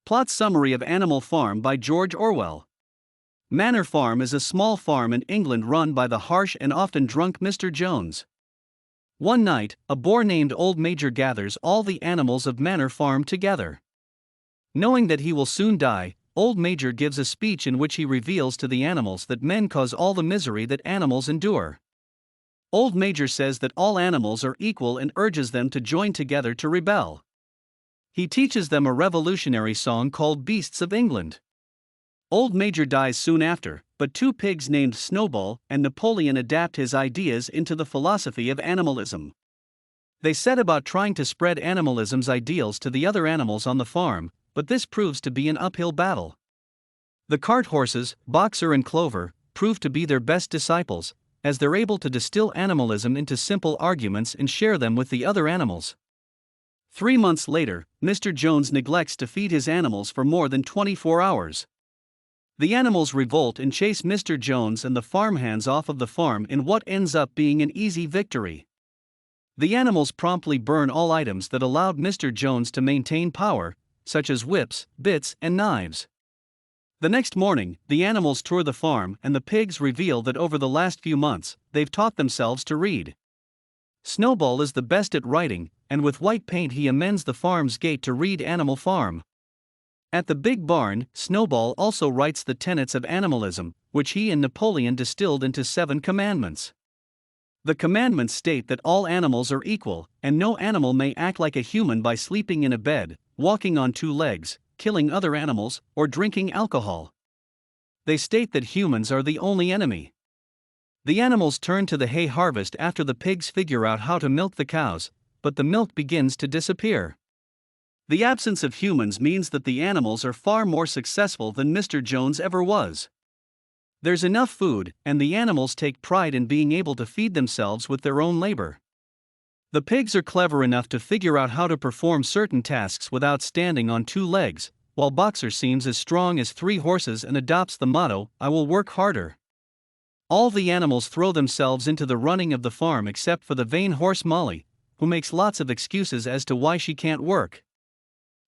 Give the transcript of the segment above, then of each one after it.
Plot summary of Animal Farm by George Orwell. Manor Farm is a small farm in England run by the harsh and often drunk Mr. Jones. One night, a boar named Old Major gathers all the animals of Manor Farm together. Knowing that he will soon die, Old Major gives a speech in which he reveals to the animals that men cause all the misery that animals endure. Old Major says that all animals are equal and urges them to join together to rebel. He teaches them a revolutionary song called Beasts of England. Old Major dies soon after, but two pigs named Snowball and Napoleon adapt his ideas into the philosophy of animalism. They set about trying to spread animalism's ideals to the other animals on the farm, but this proves to be an uphill battle. The cart horses, Boxer and Clover, prove to be their best disciples, as they're able to distill animalism into simple arguments and share them with the other animals. 3 months later, Mr. Jones neglects to feed his animals for more than 24 hours. The animals revolt and chase Mr. Jones and the farmhands off of the farm in what ends up being an easy victory. The animals promptly burn all items that allowed Mr. Jones to maintain power, such as whips, bits, and knives. The next morning, the animals tour the farm and the pigs reveal that over the last few months, they've taught themselves to read. Snowball is the best at writing, and with white paint he amends the farm's gate to read Animal Farm. At the big barn, Snowball also writes the tenets of animalism, which he and Napoleon distilled into 7 commandments. The commandments state that all animals are equal, and no animal may act like a human by sleeping in a bed, walking on 2 legs, killing other animals, or drinking alcohol. They state that humans are the only enemy. The animals turn to the hay harvest after the pigs figure out how to milk the cows, but the milk begins to disappear. The absence of humans means that the animals are far more successful than Mr. Jones ever was. There's enough food, and the animals take pride in being able to feed themselves with their own labor. The pigs are clever enough to figure out how to perform certain tasks without standing on 2 legs, while Boxer seems as strong as 3 horses and adopts the motto, "I will work harder." All the animals throw themselves into the running of the farm except for the vain horse Molly, who makes lots of excuses as to why she can't work.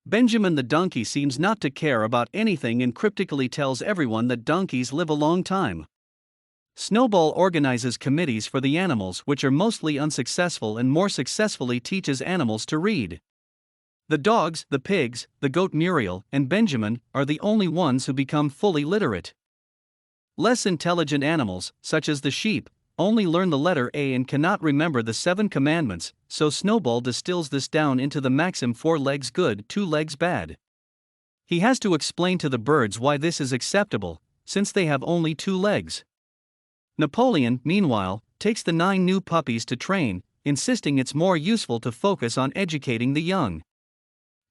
Benjamin the donkey seems not to care about anything and cryptically tells everyone that donkeys live a long time. Snowball organizes committees for the animals which are mostly unsuccessful and more successfully teaches animals to read. The dogs, the pigs, the goat Muriel, and Benjamin are the only ones who become fully literate. Less intelligent animals, such as the sheep, only learn the letter A and cannot remember the 7 commandments, so Snowball distills this down into the maxim 4 legs good, 2 legs bad. He has to explain to the birds why this is acceptable, since they have only 2 legs. Napoleon, meanwhile, takes the 9 new puppies to train, insisting it's more useful to focus on educating the young.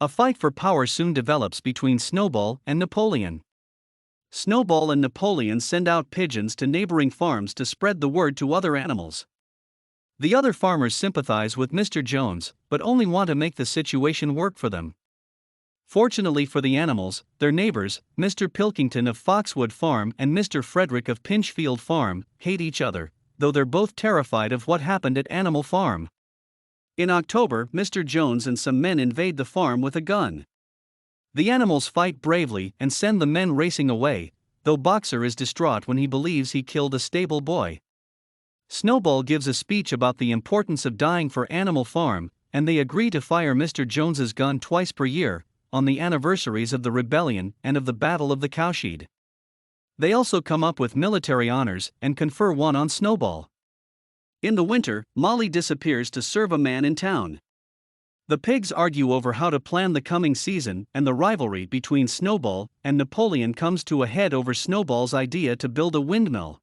A fight for power soon develops between Snowball and Napoleon. Snowball and Napoleon send out pigeons to neighboring farms to spread the word to other animals. The other farmers sympathize with Mr. Jones, but only want to make the situation work for them. Fortunately for the animals, their neighbors, Mr. Pilkington of Foxwood Farm and Mr. Frederick of Pinchfield Farm, hate each other, though they're both terrified of what happened at Animal Farm. In October, Mr. Jones and some men invade the farm with a gun. The animals fight bravely and send the men racing away, though Boxer is distraught when he believes he killed a stable boy. Snowball gives a speech about the importance of dying for Animal Farm, and they agree to fire Mr. Jones's gun twice per year, on the anniversaries of the rebellion and of the Battle of the Cowshed. They also come up with military honors and confer one on Snowball. In the winter, Molly disappears to serve a man in town. The pigs argue over how to plan the coming season, and the rivalry between Snowball and Napoleon comes to a head over Snowball's idea to build a windmill.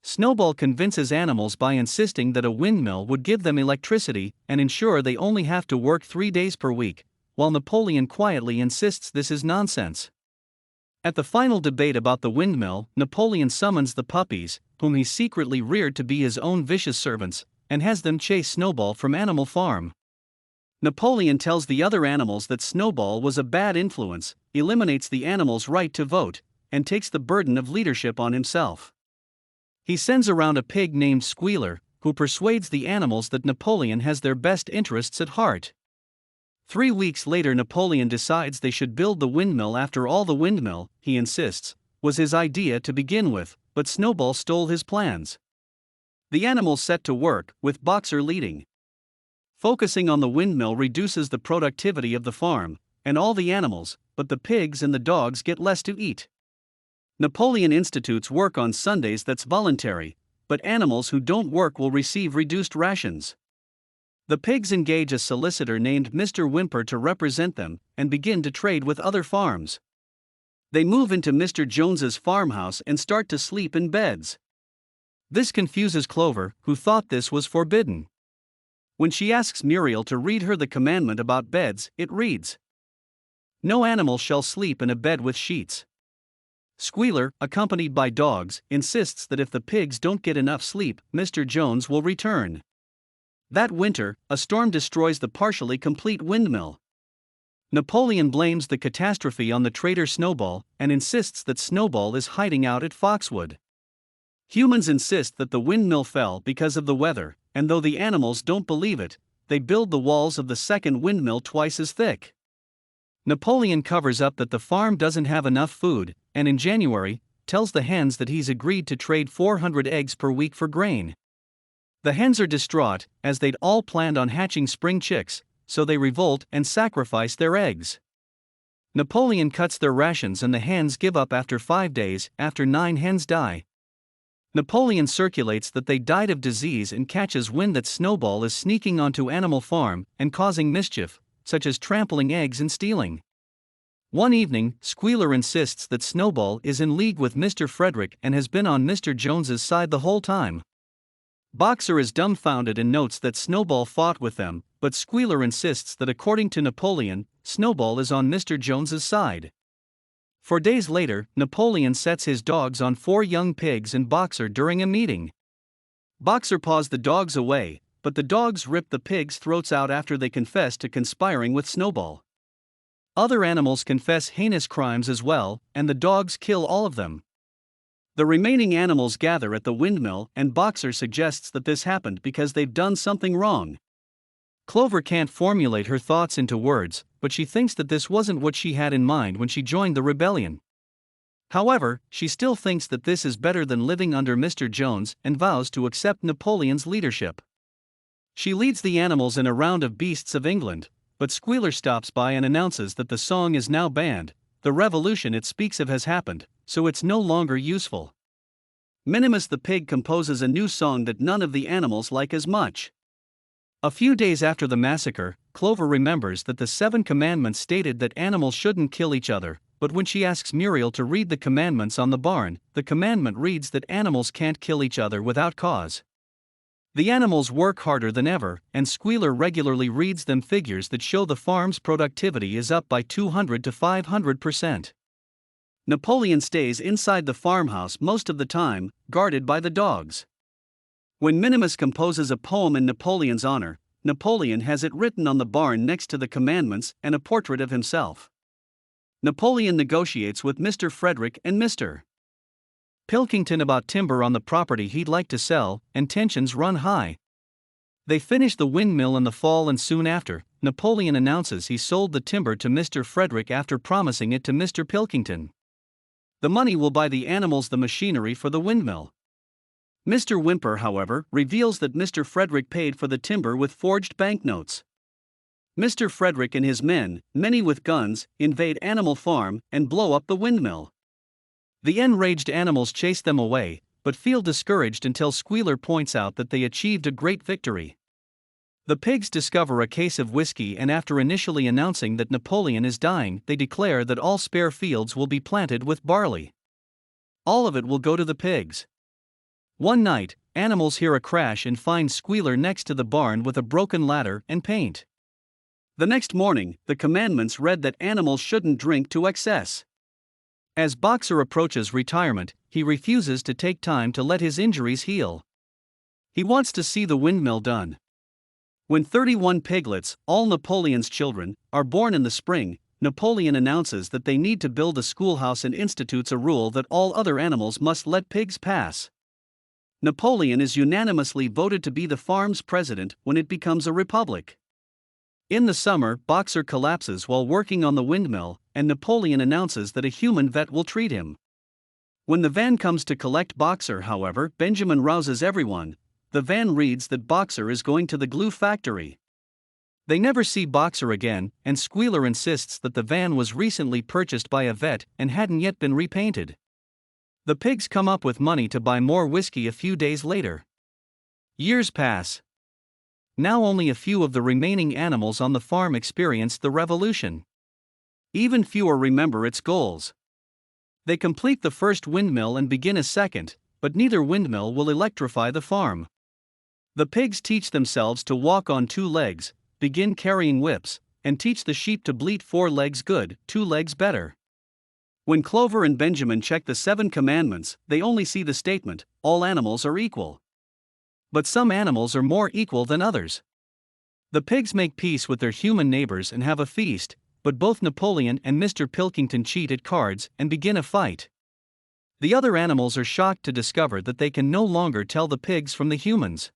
Snowball convinces animals by insisting that a windmill would give them electricity and ensure they only have to work 3 days per week, while Napoleon quietly insists this is nonsense. At the final debate about the windmill, Napoleon summons the puppies, whom he secretly reared to be his own vicious servants, and has them chase Snowball from Animal Farm. Napoleon tells the other animals that Snowball was a bad influence, eliminates the animals' right to vote, and takes the burden of leadership on himself. He sends around a pig named Squealer, who persuades the animals that Napoleon has their best interests at heart. 3 weeks later, Napoleon decides they should build the windmill. After all, the windmill, he insists, was his idea to begin with, but Snowball stole his plans. The animals set to work, with Boxer leading. Focusing on the windmill reduces the productivity of the farm, and all the animals, but the pigs and the dogs, get less to eat. Napoleon institutes work on Sundays that's voluntary, but animals who don't work will receive reduced rations. The pigs engage a solicitor named Mr. Whymper to represent them, and begin to trade with other farms. They move into Mr. Jones's farmhouse and start to sleep in beds. This confuses Clover, who thought this was forbidden. When she asks Muriel to read her the commandment about beds, it reads, "No animal shall sleep in a bed with sheets." Squealer, accompanied by dogs, insists that if the pigs don't get enough sleep, Mr. Jones will return. That winter, a storm destroys the partially complete windmill. Napoleon blames the catastrophe on the traitor Snowball, and insists that Snowball is hiding out at Foxwood. Humans insist that the windmill fell because of the weather, and though the animals don't believe it, they build the walls of the second windmill twice as thick. Napoleon covers up that the farm doesn't have enough food, and in January, tells the hens that he's agreed to trade 400 eggs per week for grain. The hens are distraught, as they'd all planned on hatching spring chicks, so they revolt and sacrifice their eggs. Napoleon cuts their rations and the hens give up after 5 days. After 9 hens die. Napoleon circulates that they died of disease and catches wind that Snowball is sneaking onto Animal Farm and causing mischief, such as trampling eggs and stealing. One evening, Squealer insists that Snowball is in league with Mr. Frederick and has been on Mr. Jones's side the whole time. Boxer is dumbfounded and notes that Snowball fought with them, but Squealer insists that according to Napoleon, Snowball is on Mr. Jones's side. 4 days later, Napoleon sets his dogs on 4 young pigs and Boxer during a meeting. Boxer paws the dogs away, but the dogs rip the pigs' throats out after they confess to conspiring with Snowball. Other animals confess heinous crimes as well, and the dogs kill all of them. The remaining animals gather at the windmill, and Boxer suggests that this happened because they've done something wrong. Clover can't formulate her thoughts into words, but she thinks that this wasn't what she had in mind when she joined the rebellion. However, she still thinks that this is better than living under Mr. Jones and vows to accept Napoleon's leadership. She leads the animals in a round of Beasts of England, but Squealer stops by and announces that the song is now banned. The revolution it speaks of has happened, so it's no longer useful. Minimus the pig composes a new song that none of the animals like as much. A few days after the massacre, Clover remembers that the 7 commandments stated that animals shouldn't kill each other, but when she asks Muriel to read the commandments on the barn, the commandment reads that animals can't kill each other without cause. The animals work harder than ever, and Squealer regularly reads them figures that show the farm's productivity is up by 200 to 500%. Napoleon stays inside the farmhouse most of the time, guarded by the dogs. When Minimus composes a poem in Napoleon's honor, Napoleon has it written on the barn next to the commandments and a portrait of himself. Napoleon negotiates with Mr. Frederick and Mr. Pilkington about timber on the property he'd like to sell, and tensions run high. They finish the windmill in the fall, and soon after, Napoleon announces he sold the timber to Mr. Frederick after promising it to Mr. Pilkington. The money will buy the animals the machinery for the windmill. Mr. Whymper, however, reveals that Mr. Frederick paid for the timber with forged banknotes. Mr. Frederick and his men, many with guns, invade Animal Farm and blow up the windmill. The enraged animals chase them away, but feel discouraged until Squealer points out that they achieved a great victory. The pigs discover a case of whiskey, and after initially announcing that Napoleon is dying, they declare that all spare fields will be planted with barley. All of it will go to the pigs. One night, animals hear a crash and find Squealer next to the barn with a broken ladder and paint. The next morning, the commandments read that animals shouldn't drink to excess. As Boxer approaches retirement, he refuses to take time to let his injuries heal. He wants to see the windmill done. When 31 piglets, all Napoleon's children, are born in the spring, Napoleon announces that they need to build a schoolhouse and institutes a rule that all other animals must let pigs pass. Napoleon is unanimously voted to be the farm's president when it becomes a republic. In the summer, Boxer collapses while working on the windmill, and Napoleon announces that a human vet will treat him. When the van comes to collect Boxer, however, Benjamin rouses everyone. The van reads that Boxer is going to the glue factory. They never see Boxer again, and Squealer insists that the van was recently purchased by a vet and hadn't yet been repainted. The pigs come up with money to buy more whiskey a few days later. Years pass. Now only a few of the remaining animals on the farm experience the revolution. Even fewer remember its goals. They complete the first windmill and begin a second, but neither windmill will electrify the farm. The pigs teach themselves to walk on 2 legs, begin carrying whips, and teach the sheep to bleat 4 legs good, 2 legs better. When Clover and Benjamin check the 7 commandments, they only see the statement, all animals are equal. But some animals are more equal than others. The pigs make peace with their human neighbors and have a feast, but both Napoleon and Mr. Pilkington cheat at cards and begin a fight. The other animals are shocked to discover that they can no longer tell the pigs from the humans.